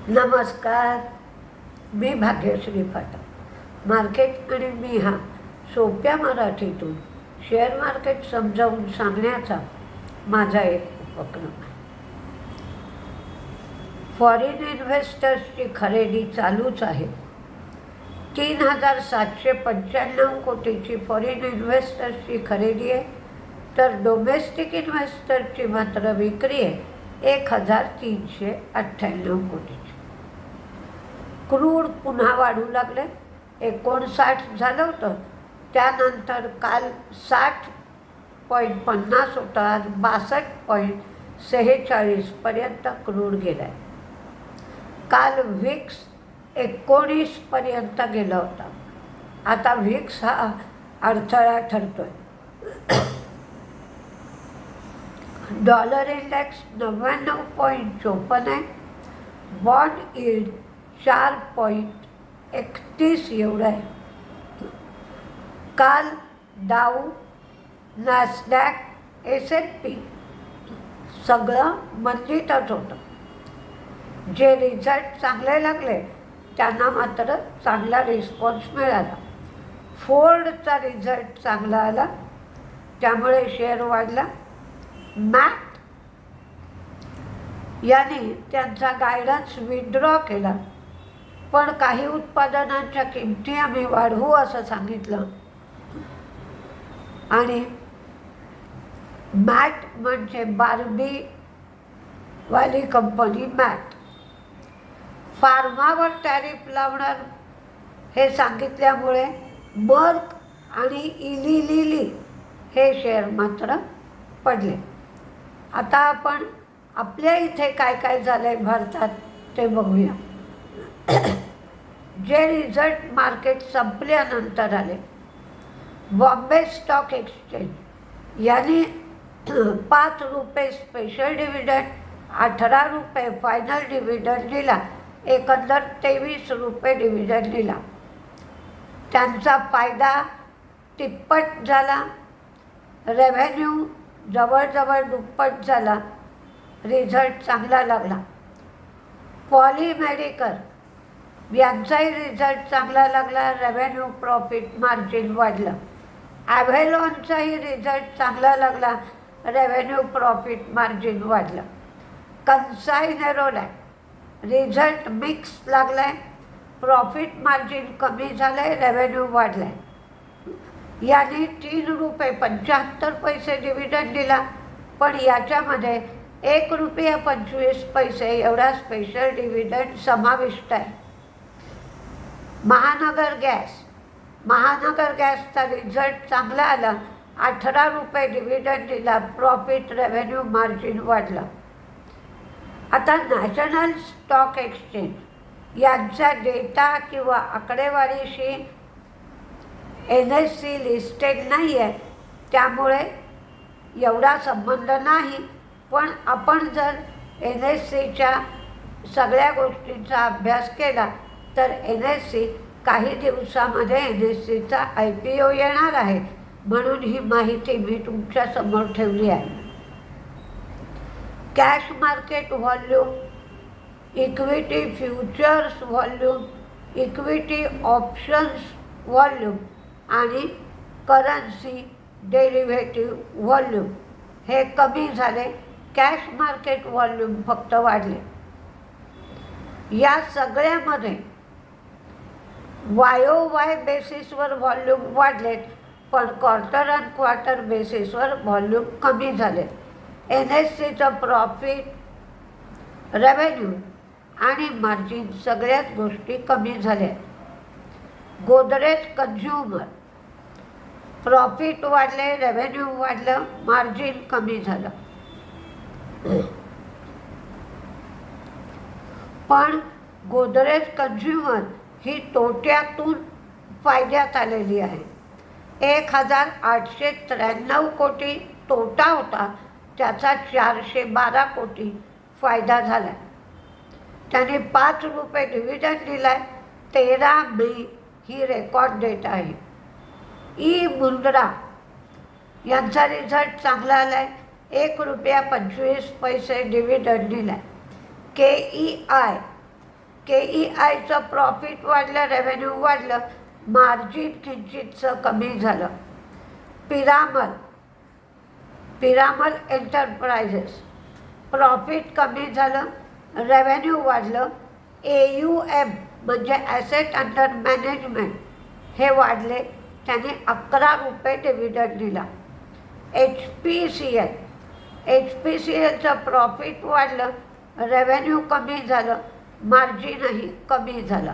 नमस्कार. मी भाग्यश्री फाटक. मार्केट आणि मी हा सोप्या मराठीतून शेअर मार्केट समजावून सांगण्याचा माझा एक उपक्रम आहे. फॉरेन इन्व्हेस्टर्सची खरेदी चालूच आहे. 3,795 कोटीची फॉरेन इन्व्हेस्टर्सची खरेदी आहे, तर डोमेस्टिक इन्व्हेस्टरची मात्र विक्री आहे 1,398 कोटीची. क्रूड पुन्हा वाढू लागले. 59 झालं होतं, त्यानंतर काल 60.50 होता, आज 62.46 पर्यंत क्रूड गेला आहे. काल व्हिक्स 19 पर्यंत गेला होता. आता व्हिक्स हा अडथळा ठरतोय. डॉलर इंडेक्स 99.54 आहे. बॉन्ड यील्ड 4.31 एवढं आहे. काल डाऊ, नॅसडॅक, S&P सगळं मंदीतच होतं. जे रिझल्ट चांगले लागले त्यांना मात्र चांगला रिस्पॉन्स मिळाला. फोर्डचा रिझल्ट चांगला आला, त्यामुळे शेअर वाढला. मॅट याने त्यांचा गायडन्स विथड्रॉ केला, पण काही उत्पादनांच्या किमती आम्ही वाढवू असं सांगितलं. आणि मॅट म्हणजे बार्बीवाली कंपनी मॅट. फार्मावर टॅरिफ लावणार हे सांगितल्यामुळे मर्क आणि इली लिली हे शेअर मात्र पडले. आता आपण आपल्या इथे काय काय झालं आहे भारतात ते बघूया. जे रिझल्ट मार्केट संपल्यानंतर आले. बॉम्बे स्टॉक एक्सचेंज याने 5 रुपये स्पेशल डिव्हिडंड, 18 रुपये फायनल डिव्हिडंड दिला. एकंदर 23 रुपये डिव्हिडंड दिला. त्यांचा फायदा तिप्पट झाला. रेव्हेन्यू जवळजवळ दुप्पट झाला. रिझल्ट चांगला लागला. पॉलीमेडिकल यांचाही रिझल्ट चांगला लागला. रेव्हेन्यू, प्रॉफिट मार्जिन वाढलं. ॲव्हेलॉनचाही रिझल्ट चांगला लागला. रेव्हेन्यू, प्रॉफिट मार्जिन वाढलं. कन्साई नेरोलॅक रिझल्ट मिक्स लागला आहे. प्रॉफिट मार्जिन कमी झालं आहे, रेव्हेन्यू वाढला आहे. याने 3 रुपये 75 पैसे डिव्हिडंड दिला, पण याच्यामध्ये 1 रुपया 25 पैसे एवढा स्पेशल डिव्हिडंड समाविष्ट आहे. महानगर गॅसचा रिझल्ट चांगला आला. 18 रुपये डिव्हिडंड दिला. प्रॉफिट, रेव्हेन्यू, मार्जिन वाढलं. आता नॅशनल स्टॉक एक्सचेंज यांचा डेटा किंवा आकडेवारीशी NSE लिस्टेड नाही आहे, त्यामुळे एवढा संबंध नाही. पण आपण जर NSEच्या सगळ्या गोष्टींचा अभ्यास केला तर NSE काही दिवसामध्ये NSEचा IPO येणार आहे, म्हणून ही माहिती मी तुमच्या समोर ठेवली आहे. Cash market volume, equity futures volume, equity options volume आणि करन्सी डेरिव्हेटिव्ह व्हॉल्यूम हे कमी झाले. कॅश मार्केट व्हॉल्यूम फक्त वाढले. या सगळ्यामध्ये YOY बेसिसवर व्हॉल्यूम वाढलेत, पण क्वार्टर अँड क्वार्टर बेसिसवर व्हॉल्यूम कमी झाले. NSEचं प्रॉफिट, रेव्हेन्यू आणि मार्जिन सगळ्याच गोष्टी कमी झाल्या. गोदरेज कन्झ्युमर प्रॉफिट वाढले, रेव्हेन्यू वाढलं, मार्जिन कमी झालं. पण गोदरेज कन्झ्युमर ही तोट्यातून फायद्यात आलेली आहे. 1,893 कोटी तोटा होता, त्याचा 412 कोटी फायदा झाला. त्याने 5 रुपये डिव्हिडंड दिला आहे. 13 मे ही रेकॉर्ड डेट आहे. मुंद्रा यांचा रिझल्ट चांगला आला आहे. 1 रुपया 25 पैसे डिव्हिडंड दिला आहे. KEI KEIचं प्रॉफिट वाढलं, रेव्हेन्यू वाढलं, मार्जिन किंचितसं कमी झालं. पिरामल एंटरप्राइजेस प्रॉफिट कमी झालं, रेव्हेन्यू वाढलं. AUM म्हणजे ॲसेट अंडर मॅनेजमेंट हे वाढले, त्याने 11 रुपये डिव्हिडंड दिला. HPCLचं प्रॉफिट वाढलं, रेव्हेन्यू कमी झालं, मार्जिनही कमी झालं,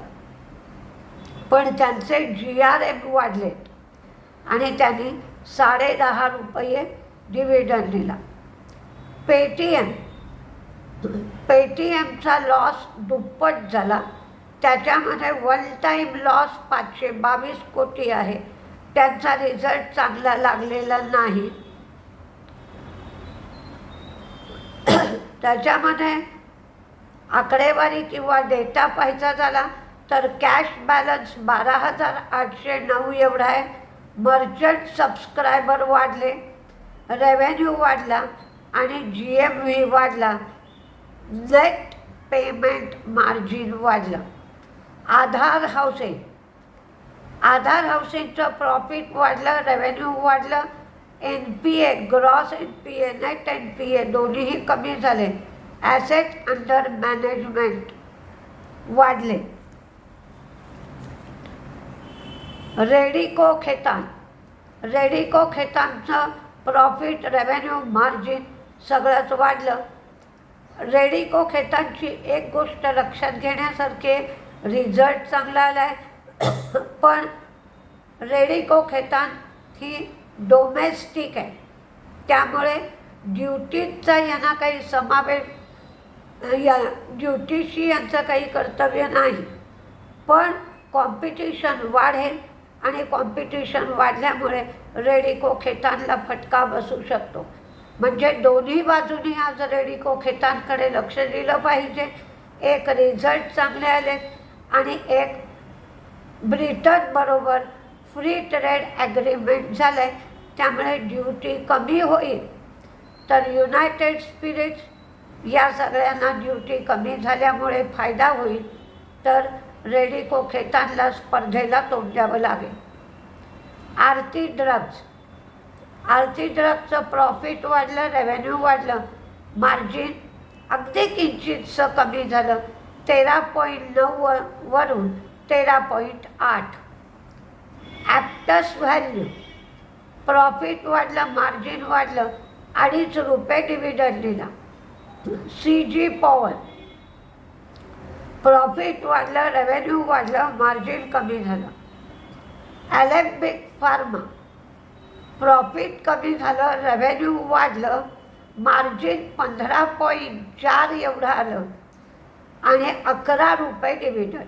पण त्यांचे GRM वाढलेत आणि त्यांनी 10.5 रुपये डिव्हिडंड दिला. पेटीएमचा लॉस दुप्पट झाला, त्याच्यामध्ये वन टाईम लॉस 522 कोटी आहे. त्यांचा रिझल्ट चांगला लागलेला नाही. त्याच्यामध्ये आकडेवारी किंवा डेटा पाहायचा झाला तर कॅश बॅलन्स 12,809 एवढा आहे. मर्चंट सबस्क्रायबर वाढले, रेव्हेन्यू वाढला आणि GMV वाढला. नेट पेमेंट मार्जिन वाढलं. आधार हाऊसिंगचं प्रॉफिट वाढलं, रेव्हेन्यू वाढलं. NPA gross NPA net NPA दोन्हीही कमी झाले. ॲसेट अंडर मॅनेजमेंट वाढले. रेडिको खेतानचं प्रॉफिट, रेव्हेन्यू, मार्जिन सगळंच वाढलं. रेडिको खेतानची एक गोष्ट लक्षात घेण्यासारखी, रिझल्ट चांगला आला आहे, पण रेडिको खेतान ही डोमेस्टिक आहे, त्यामुळे ड्युटीचा यांना काही समावेश, ड्युटीशी यांचं काही कर्तव्य नाही. पण कॉम्पिटिशन वाढेल आणि कॉम्पिटिशन वाढल्यामुळे रेडिको खेतानला फटका बसू शकतो. म्हणजे दोन्ही बाजूनी आज रेडिको खेतानकडे लक्ष दिलं पाहिजे. एक रिझल्ट चांगले आले आणि एक ब्रिटनबरोबर फ्री ट्रेड ॲग्रीमेंट झालं आहे, त्यामुळे ड्युटी कमी होईल. तर युनायटेड स्पिरिट्स या सगळ्यांना ड्युटी कमी झाल्यामुळे फायदा होईल, तर रेडिको खेतानला स्पर्धेला तोंड द्यावं लागेल. आरती ड्रग्सचं प्रॉफिट वाढलं, रेव्हेन्यू वाढलं, मार्जिन अगदी किंचितसं कमी झालं, 13.9 वरून 13.8. ॲप्टस व्हॅल्यू प्रॉफिट वाढलं, मार्जिन वाढलं, 2.5 रुपये डिव्हिडंड दिला. CG पॉवर प्रॉफिट वाढलं, रेव्हेन्यू वाढलं, मार्जिन कमी झालं. ॲलेम्बिक फार्मा प्रॉफिट कमी झालं, रेव्हेन्यू वाढलं, मार्जिन 15.4 एवढं आलं आणि 11 रुपये डिव्हिडंड.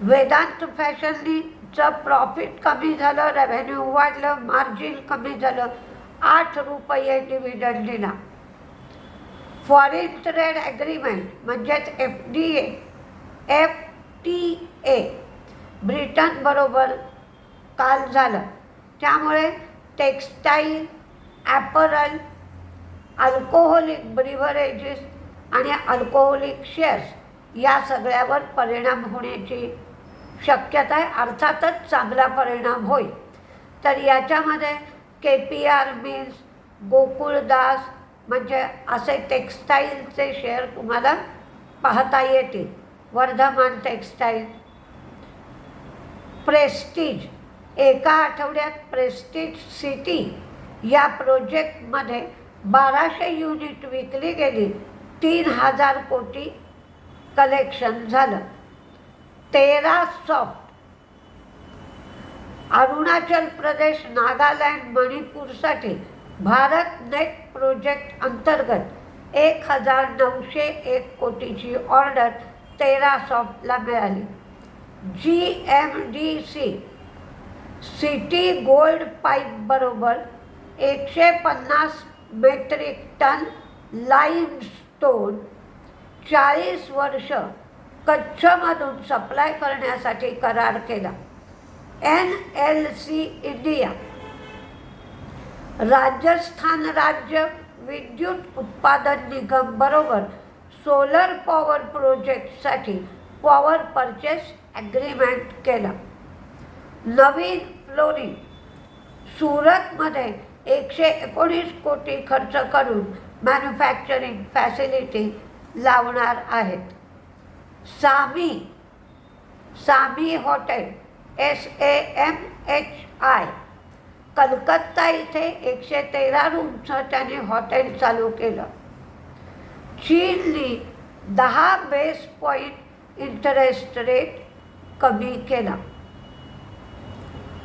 वेदांत फॅशनचं प्रॉफिट कमी झालं, रेव्हेन्यू वाढलं, मार्जिन कमी झालं, 8 रुपये डिव्हिडंड दिला. फॉरेन ट्रेड ॲग्रीमेंट म्हणजेच FTA ब्रिटनबरोबर काल झालं, त्यामुळे टेक्स्टाईल, ॲपरल, अल्कोहोलिक ब्रिव्हरेजेस आणि अल्कोहोलिक शेअर्स या सगळ्यावर परिणाम होण्याची शक्यता आहे. अर्थातच चांगला परिणाम होईल. तर याच्यामध्ये KPR मिल्स, गोकुळदास म्हणजे असे टेक्स्टाईलचे शेअर तुम्हाला पाहता येतील. वर्धमान टेक्स्टाईल, प्रेस्टीज, एका आठवड्यात प्रेस्टीज सिटी या प्रोजेक्टमध्ये 1200 युनिट विकली गेली, 3,000 कोटी कलेक्शन झालं. तेरासॉफ्ट अरुणाचल प्रदेश, नागालँड, मणिपूरसाठी भारत नेट प्रोजेक्ट अंतर्गत 1,901 कोटीची ऑर्डर तेरासॉफ्टला मिळाली. GMDC सिटी गोल्ड पाईपबरोबर 150 मेट्रिक टन लाईमस्टोन 40 वर्ष कच्छमधून सप्लाय करण्यासाठी करार केला. NLC इंडिया राजस्थान राज्य विद्युत उत्पादन निगम बरोबर सोलर पॉवर प्रोजेक्टसाठी पॉवर परचेस ॲग्रीमेंट केलं. नवीन फ्लोरिंग सुरतमध्ये 119 कोटी खर्च करून मॅन्युफॅक्चरिंग फॅसिलिटी लावणार आहेत. सामी हॉटेल SAMHI कलकत्ता इथे 113 रूमचं त्याने हॉटेल चालू केलं. चीनने 10 बेस पॉईंट इंटरेस्ट रेट कमी केला.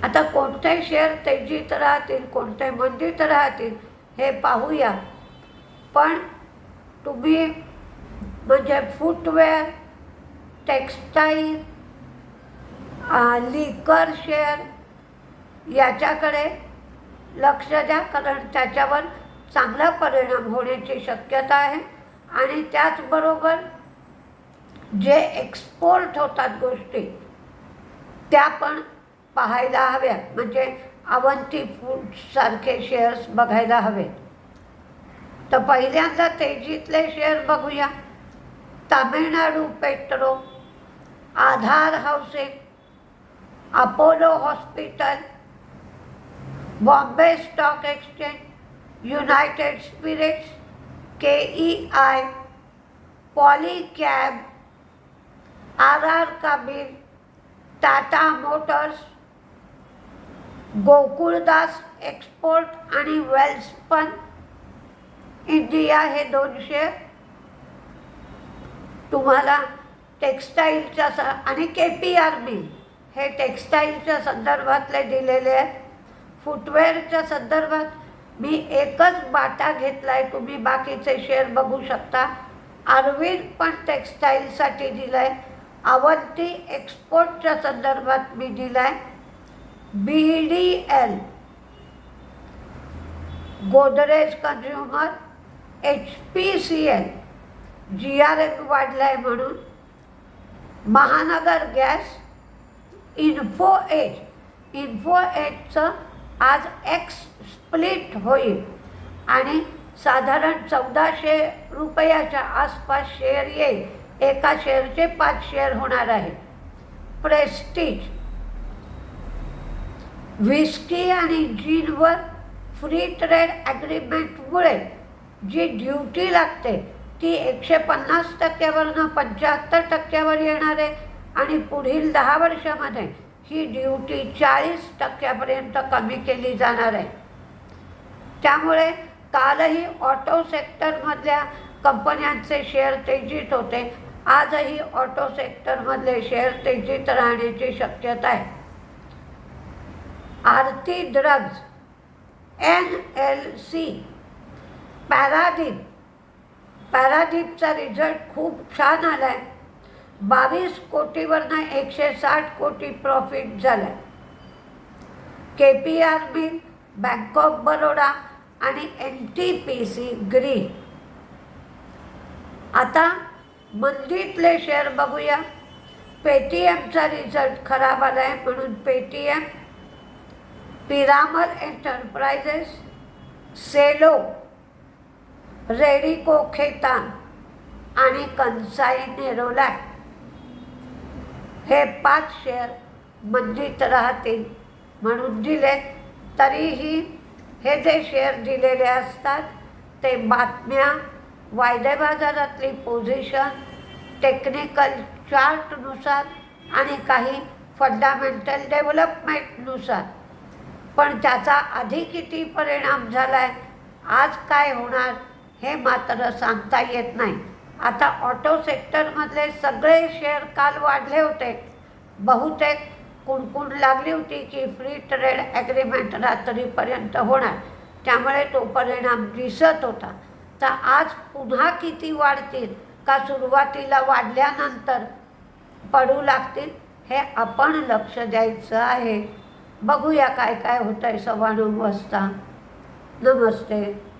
आता कोणते शेअर तेजीत राहतील, कोणते मंदीत राहतील हे पाहूया. पण तुम्ही म्हणजे फुटवेअर, टेक्स्टाईल, लिकर शेअर याच्याकडे लक्ष द्या, कारण त्याच्यावर चांगला परिणाम होण्याची शक्यता आहे. आणि त्याचबरोबर जे एक्सपोर्ट होतात गोष्टी त्या पण पाहायला हव्या, म्हणजे अवंती फूड्ससारखे शेअर्स बघायला हवे. तर पहिल्यांदा तेजीतले शेअर बघूया. Tamil Nadu petro, Aadhaar housing, Apollo hospital, Bombay stock exchange, United Spirits, KEI, Polycab, RR Kabel, Tata Motors, Gokuldas export आणि वेल्सपन इंडिया हे 2 शेअर तुम्हाला टेक्स्टाईलच्या आणि KPR मिल हे टेक्स्टाईलच्या संदर्भातले दिलेले आहेत. फुटवेअरच्या संदर्भात मी एकच बाटा घेतला आहे, तुम्ही बाकीचे शेअर बघू शकता. अरविंद पण टेक्स्टाईलसाठी दिलं आहे. अवंती एक्सपोर्टच्या संदर्भात मी दिला आहे. BDL, Godrej consumer, HPCL, GRM वाढला आहे म्हणून, महानगर गॅस, इन्फोएजचं आज X स्प्लिट होईल आणि साधारण 1400 रुपयाच्या आसपास शेअर येईल. एका शेअरचे 5 शेअर होणार आहे. प्रेस्टीज, व्हिस्की आणि जीनवर फ्री ट्रेड ॲग्रीमेंटमुळे जी ड्युटी लागते ती 150% 75% येणार आहे आणि पुढील 10 वर्षामध्ये ही ड्युटी 40% कमी केली जाणार आहे. त्यामुळे कालही ऑटो सेक्टरमधल्या कंपन्यांचे शेअर तेजीत होते. आजही ऑटो सेक्टरमधले शेअर तेजीत राहण्याची शक्यता आहे. आरती ड्रग्ज, NLC, पॅरादीपचा रिझल्ट खूप छान आला आहे. 22 कोटीवरनं 160 कोटी प्रॉफिट झालं आहे. KPR mill, bank of Baroda आणि NTPC ग्रीन. आता मंदीतले शेअर बघूया. पेटीएमचा रिझल्ट खराब आला आहे म्हणून Paytm, Piramal Enterprises, Cello, Radico Khaitan आणि कंसाई नेरोलॅक हे 5 शेअर मंदीत राहतील म्हणून दिले. तरीही हे जे शेअर दिलेले असतात ते बातम्या, वायदे बाजारातली पोझिशन, टेक्निकल चार्टनुसार आणि काही फंडामेंटल डेव्हलपमेंटनुसार. पण त्याचा आधी किती परिणाम झाला आहे, आज काय होणार हे मात्र सांगता येत नाही. आता ऑटो सेक्टरमधले सगळे शेअर काल वाढले होते. बहुतेक कुणकुण लागली होती की फ्री ट्रेड ॲग्रीमेंट रात्रीपर्यंत होणार, त्यामुळे तो परिणाम दिसत होता. तर आज पुन्हा किती वाढतील का सुरुवातीला वाढल्यानंतर पडू लागतील हे आपण लक्ष द्यायचं आहे. बघूया काय काय होतं आहे. 9:15 वाजता. नमस्ते.